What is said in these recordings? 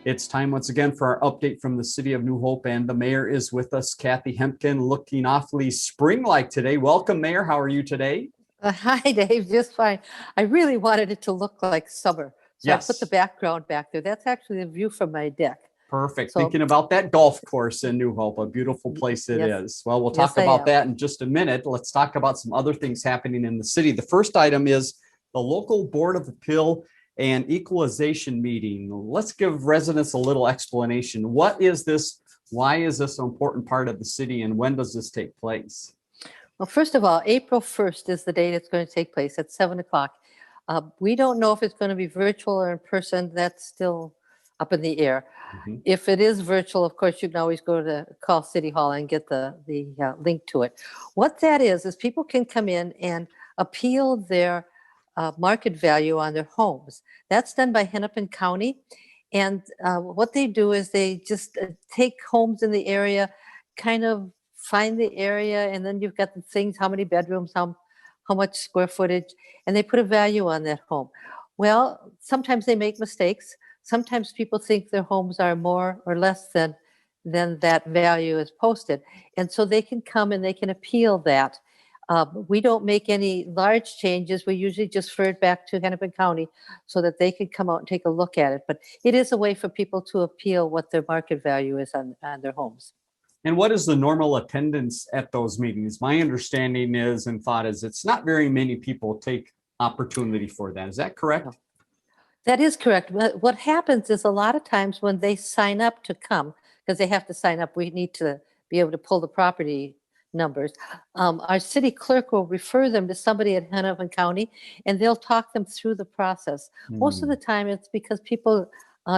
It's time once again for our update from the city of New Hope, and the mayor is with us, Kathi Hemken, looking awfully spring-like today. Welcome, Mayor. How are you today? Hi, Dave. Just fine. I really wanted it to look like summer, so I put the Yes, background back there. That's actually a view from my deck. perfect. So, Thinking about that golf course in New Hope, a beautiful place it yes, is. Well, we'll yes, talk I about am. that in just a minute. Let's talk about some other things happening in the city. The first item is the local Board of Appeal and equalization meeting. Let's give residents a little explanation. What is this? Why is this an important part of the city, and when does this take place? Well, first of all, April 1st is the date it's going to take place at 7 o'clock. We don't know if it's going to be virtual or in person. That's still up in the air. Mhm. If it is virtual, of course, you can always go to call City Hall and get the link to it. What that is people can come in and appeal their market value on their homes. That's done by Hennepin County. And what they do is they just take homes in the area, kind of find the area, and then you've got the things, how many bedrooms, how much square footage, and they put a value on that home. Well, sometimes they make mistakes. Sometimes people think their homes are more or less than that value is posted. And so they can come and they can appeal that. We don't make any large changes. We usually just refer it back to Hennepin County so that they can come out and take a look at it. But it is a way for people to appeal what their market value is on their homes. And what is the normal attendance at those meetings? My understanding is and thought is it's not very many people take opportunity for that. Is that correct? No. That is correct. What happens is a lot of times when they sign up to come, because they have to sign up, we need to be able to pull the property numbers. Our city clerk will refer them to somebody at Hennepin County, and they'll talk them through the process. Most of the time, it's because people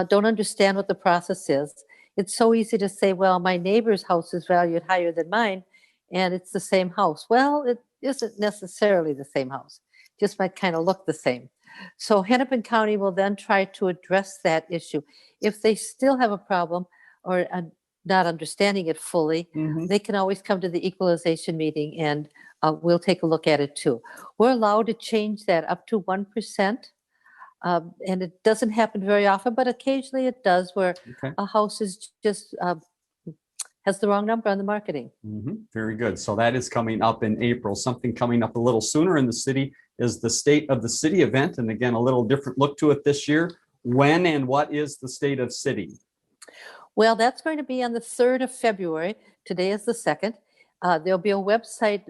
don't understand what the process is. It's so easy to say, well, my neighbor's house is valued higher than mine, and it's the same house. Well, it isn't necessarily the same house. Just might kind of look the same. So Hennepin County will then try to address that issue. If they still have a problem or not understanding it fully, Mhm. they can always come to the equalization meeting and we'll take a look at it too. We're allowed to change that up to 1%. And it doesn't happen very often, but occasionally it does where Okay. a house is just has the wrong number on the marketing. Very good. So that is coming up in April. Something coming up a little sooner in the city is the State of the City event. And again, a little different look to it this year. When and what is the State of City? Well, that's going to be on the 3rd of February. Today is the 2nd. There'll be a website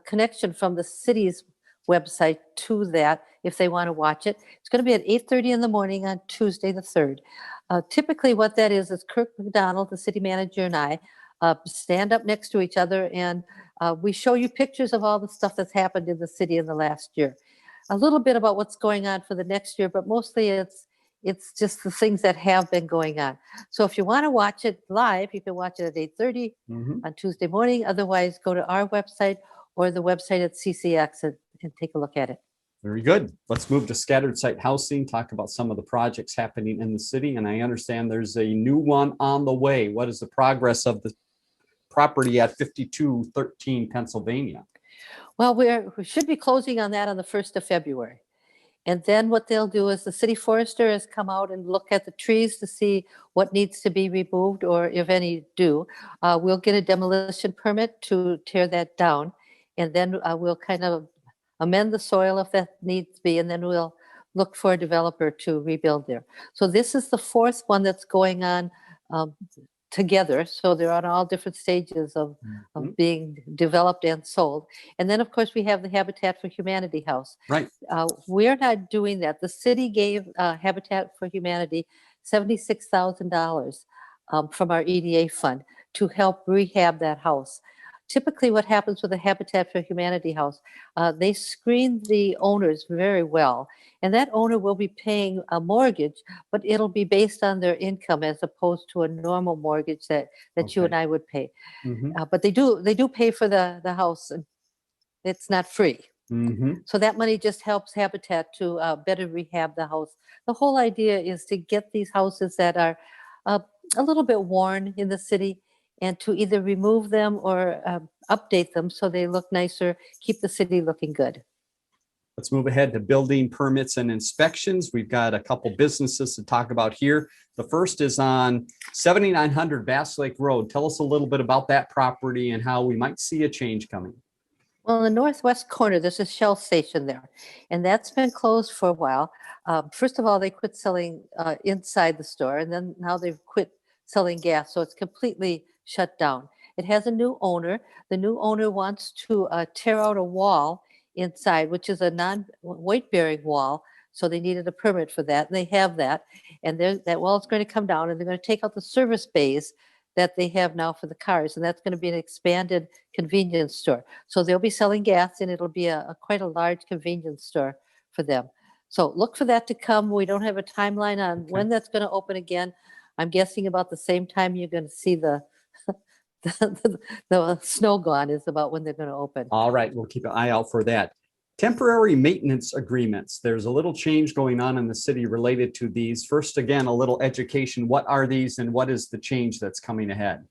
connection from the city's website to that if they want to watch it. It's going to be at 8:30 in the morning on Tuesday, the 3rd. Typically what that is Kirk McDonald, the city manager, and I stand up next to each other, and we show you pictures of all the stuff that's happened in the city in the last year. A little bit about what's going on for the next year, but mostly it's just the things that have been going on. So if you want to watch it live, you can watch it at 8:30 Mhm. on Tuesday morning. Otherwise, go to our website or the website at CCX and take a look at it. Very good. Let's move to scattered site housing, talk about some of the projects happening in the city. And I understand there's a new one on the way. What is the progress of the property at 5213 Pennsylvania? Well, we should be closing on that on the 1st of February. And then what they'll do is the city forester has come out and look at the trees to see what needs to be removed or if any do. We'll get a demolition permit to tear that down. And then we'll kind of amend the soil if that needs to be. And then we'll look for a developer to rebuild there. So this is the 4th one that's going on together. So they're on all different stages of being developed and sold. And then, of course, we have the Habitat for Humanity house. Right. We're not doing that. The city gave Habitat for Humanity $76,000 from our EDA fund to help rehab that house. Typically, what happens with the Habitat for Humanity house, they screen the owners very well, and that owner will be paying a mortgage, but it'll be based on their income as opposed to a normal mortgage that you and I would pay. Mhm. But they do pay for the house. It's not free. Mhm. So that money just helps Habitat to better rehab the house. The whole idea is to get these houses that are a little bit worn in the city and to either remove them or update them so they look nicer, keep the city looking good. Let's move ahead to building permits and inspections. We've got a couple businesses to talk about here. The first is on 7900 Bass Lake Road. Tell us a little bit about that property and how we might see a change coming. Well, in the northwest corner, there's a Shell station there, and that's been closed for a while. First of all, they quit selling inside the store, and then now they've quit selling gas, so it's completely shut down. It has a new owner. The new owner wants to tear out a wall inside, which is a non-weight-bearing wall, so they needed a permit for that, and they have that. And that wall is going to come down, and they're going to take out the service bays that they have now for the cars, and that's going to be an expanded convenience store. So they'll be selling gas, and it'll be a quite a large convenience store for them. So look for that to come. We don't have a timeline on when that's going to open again. I'm guessing about the same time you're going to see the the snow gone is about when they're going to open. All right, we'll keep an eye out for that. Temporary maintenance agreements. There's a little change going on in the city related to these. First, again, a little education. What are these and what is the change that's coming ahead?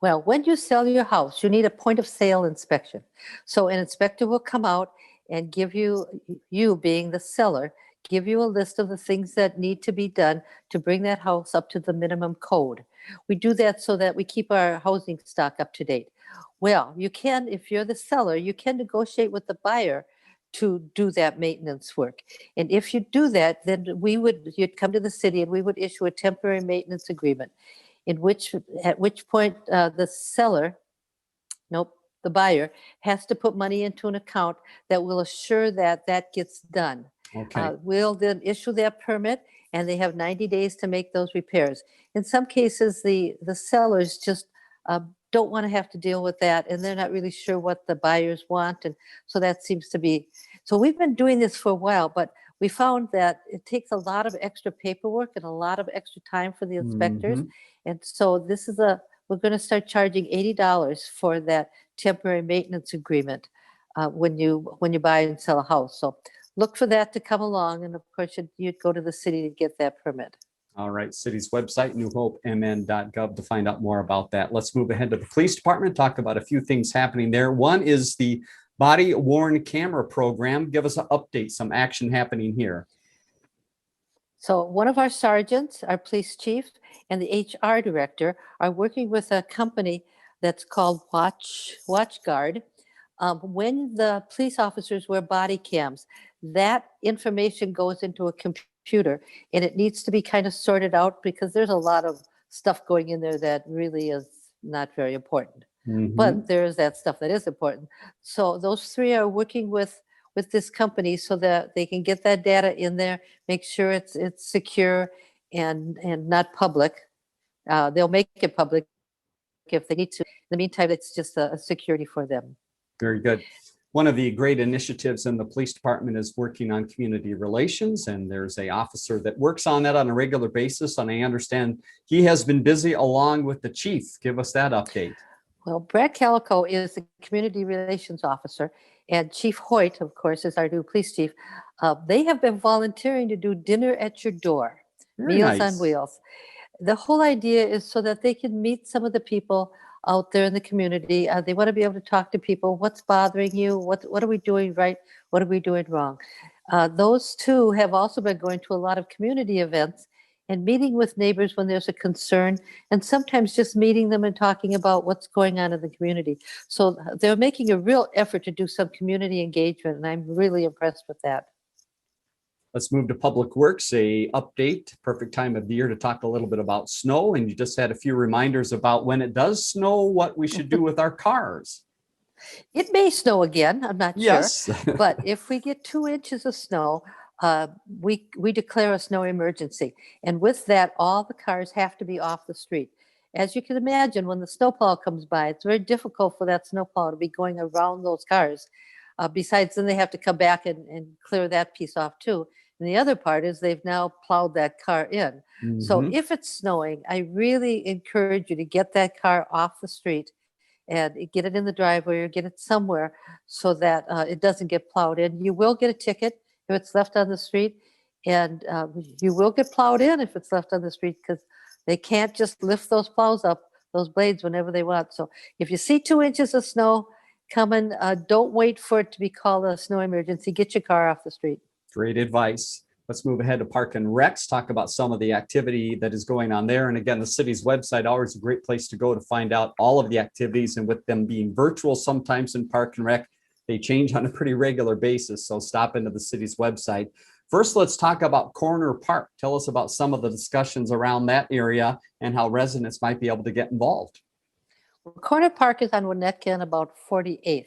Well, when you sell your house, you need a point of sale inspection. So an inspector will come out and give you being the seller, give you a list of the things that need to be done to bring that house up to the minimum code. We do that so that we keep our housing stock up to date. Well, you can, if you're the seller, you can negotiate with the buyer to do that maintenance work. And if you do that, then you'd come to the city and we would issue a temporary maintenance agreement at which point the buyer has to put money into an account that will assure that that gets done. Okay. We'll then issue that permit and they have 90 days to make those repairs. In some cases, the sellers just don't want to have to deal with that, and they're not really sure what the buyers want. And so that seems to be, so we've been doing this for a while, but we found that it takes a lot of extra paperwork and a lot of extra time for the inspectors. And so we're going to start charging $80 for that temporary maintenance agreement when you buy and sell a house. So look for that to come along. And of course, you'd go to the city to get that permit. All right, city's website, newhopemn.gov to find out more about that. Let's move ahead to the police department, talk about a few things happening there. One is the body worn camera program. Give us an update, some action happening here. So one of our sergeants, our police chief, and the HR director are working with a company that's called WatchGuard. When the police officers wear body cams, that information goes into a computer and it needs to be kind of sorted out because there's a lot of stuff going in there that really is not very important. But there's that stuff that is important. So those three are working with this company so that they can get that data in there, make sure it's secure and not public. They'll make it public if they need to. In the meantime, it's just a security for them. Very good. One of the great initiatives in the police department is working on community relations, and there's an officer that works on that on a regular basis. And I understand he has been busy along with the chief. Give us that update. Well, Brad Calico is the community relations officer, and Chief Hoyt, of course, is our new police chief. They have been volunteering to do dinner at your door, Meals on Wheels. The whole idea is so that they can meet some of the people out there in the community. They want to be able to talk to people. What's bothering you? What are we doing right? What are we doing wrong? Those two have also been going to a lot of community events and meeting with neighbors when there's a concern, and sometimes just meeting them and talking about what's going on in the community. So they're making a real effort to do some community engagement, and I'm really impressed with that. Let's move to Public Works, a update, perfect time of the year to talk a little bit about snow. And you just had a few reminders about when it does snow, what we should do with our cars. It may snow again, I'm not Yes. sure. But if we get 2 inches of snow, we declare a snow emergency. And with that, all the cars have to be off the street. As you can imagine, when the snowplow comes by, it's very difficult for that snowplow to be going around those cars. Besides, then they have to come back and clear that piece off too. And the other part is they've now plowed that car in. So if it's snowing, I really encourage you to get that car off the street and get it in the driveway or get it somewhere so that it doesn't get plowed in. You will get a ticket if it's left on the street, and you will get plowed in if it's left on the street because they can't just lift those plows up, those blades, whenever they want. So if you see 2 inches of snow, come and don't wait for it to be called a snow emergency. Get your car off the street. Great advice. Let's move ahead to Park and Recs, talk about some of the activity that is going on there. And again, the city's website, always a great place to go to find out all of the activities. And with them being virtual sometimes in Park and Rec, they change on a pretty regular basis. So stop into the city's website. First, let's talk about Corner Park. Tell us about some of the discussions around that area and how residents might be able to get involved. Corner Park is on Winnetka and about 48th.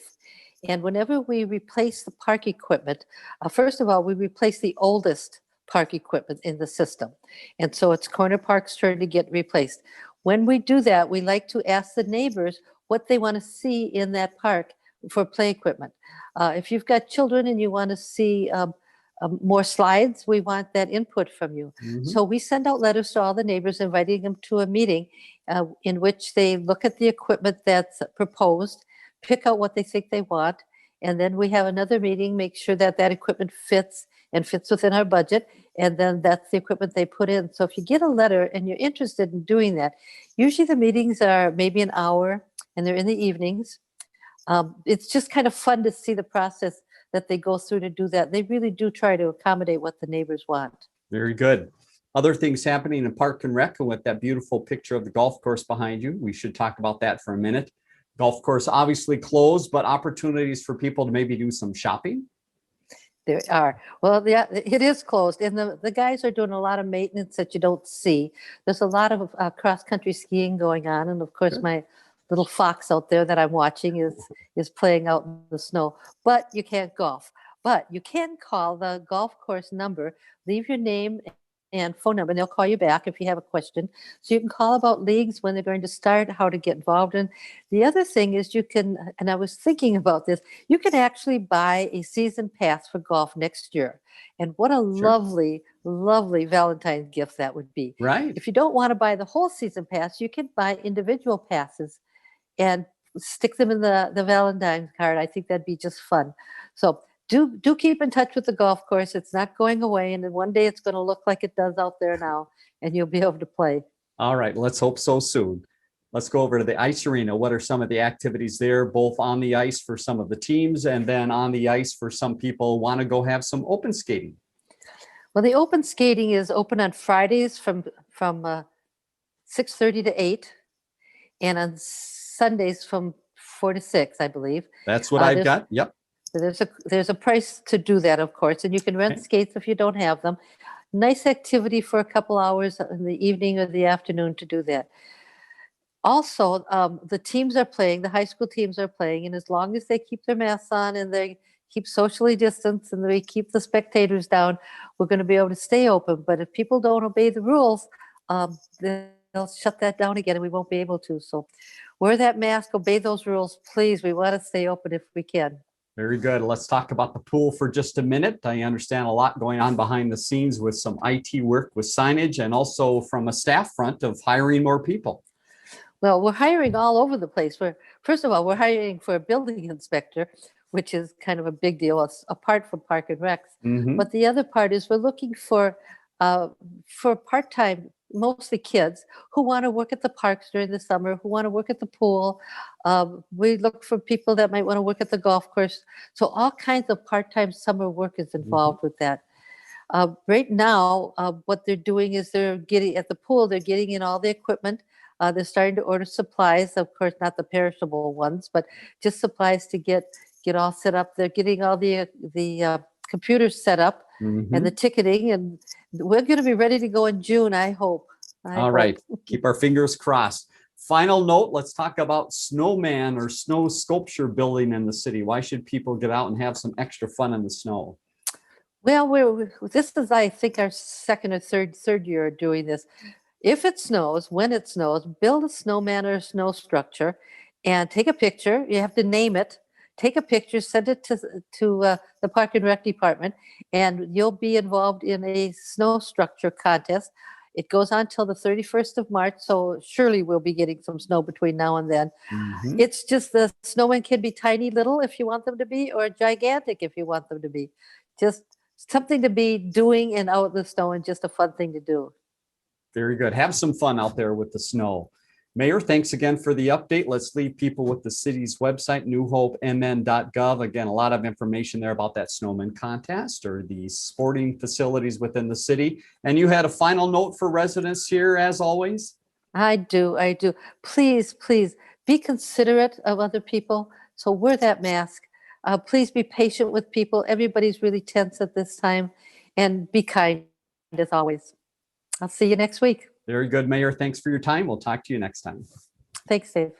And whenever we replace the park equipment, first of all, we replace the oldest park equipment in the system. And so it's Corner Park's turn to get replaced. When we do that, we like to ask the neighbors what they want to see in that park for play equipment. If you've got children and you want to see more slides, we want that input from you. So we send out letters to all the neighbors inviting them to a meeting in which they look at the equipment that's proposed, pick out what they think they want, and then we have another meeting, make sure that that equipment fits and fits within our budget, and then that's the equipment they put in. So if you get a letter and you're interested in doing that, usually the meetings are maybe an hour and they're in the evenings. It's just kind of fun to see the process that they go through to do that. They really do try to accommodate what the neighbors want. Very good. Other things happening in Park and Rec, and with that beautiful picture of the golf course behind you, we should talk about that for a minute. Golf course obviously closed, but opportunities for people to maybe do some shopping. There are. Well, yeah, it is closed, and the guys are doing a lot of maintenance that you don't see. There's a lot of cross-country skiing going on, and of course, my little fox out there that I'm watching is playing out in the snow. But you can't golf. But you can call the golf course number, leave your name and phone number, and they'll call you back if you have a question. So you can call about leagues, when they're going to start, how to get involved in. The other thing is you can, and I was thinking about this, you can actually buy a season pass for golf next year. And what a lovely, lovely Valentine's gift that would be. Right. If you don't want to buy the whole season pass, you can buy individual passes and stick them in the Valentine's card. I think that'd be just fun. So do keep in touch with the golf course. It's not going away, and then one day it's going to look like it does out there now, and you'll be able to play. All right, let's hope so soon. Let's go over to the ice arena. What are some of the activities there, both on the ice for some of the teams and then on the ice for some people who want to go have some open skating? Well, the open skating is open on Fridays from 6:30 to 8, and on Sundays from 4 to 6, I believe. That's what I've got. Yep. There's a price to do that, of course, and you can rent skates if you don't have them. Nice activity for a couple hours in the evening or the afternoon to do that. Also, the teams are playing, the high school teams are playing, and as long as they keep their masks on and they keep socially distanced and they keep the spectators down, we're going to be able to stay open. But if people don't obey the rules, they'll shut that down again and we won't be able to. So wear that mask, obey those rules, please. We want to stay open if we can. Very good. Let's talk about the pool for just a minute. I understand a lot going on behind the scenes with some IT work with signage and also from a staff front of hiring more people. Well, we're hiring all over the place. First of all, we're hiring for a building inspector, which is kind of a big deal, apart from Park and Recs. But the other part is we're looking for part-time, mostly kids, who want to work at the parks during the summer, who want to work at the pool. We look for people that might want to work at the golf course. So all kinds of part-time summer work is involved with that. Right now, what they're doing is they're getting at the pool, they're getting in all the equipment. They're starting to order supplies, of course, not the perishable ones, but just supplies to get all set up. They're getting all the computers set up and the ticketing, and we're going to be ready to go in June, I hope. All right. Keep our fingers crossed. Final note, let's talk about Snowman or snow sculpture building in the city. Why should people get out and have some extra fun in the snow? Well, this is, I think, our second or third year of doing this. If it snows, when it snows, build a snowman or a snow structure and take a picture. You have to name it. Take a picture, send it to the Park and Rec department, and you'll be involved in a snow structure contest. It goes on till the 31st of March, so surely we'll be getting some snow between now and then. It's just the snowmen can be tiny little if you want them to be, or gigantic if you want them to be. Just something to be doing and out in the snow, and just a fun thing to do. Very good. Have some fun out there with the snow. Mayor, thanks again for the update. Let's leave people with the city's website, newhopemn.gov. Again, a lot of information there about that Snowman contest or the sporting facilities within the city. And you had a final note for residents here, as always? I do. Please, please be considerate of other people. So wear that mask. Please be patient with people. Everybody's really tense at this time, and be kind as always. I'll see you next week. Very good, Mayor. Thanks for your time. We'll talk to you next time. Thanks, Dave.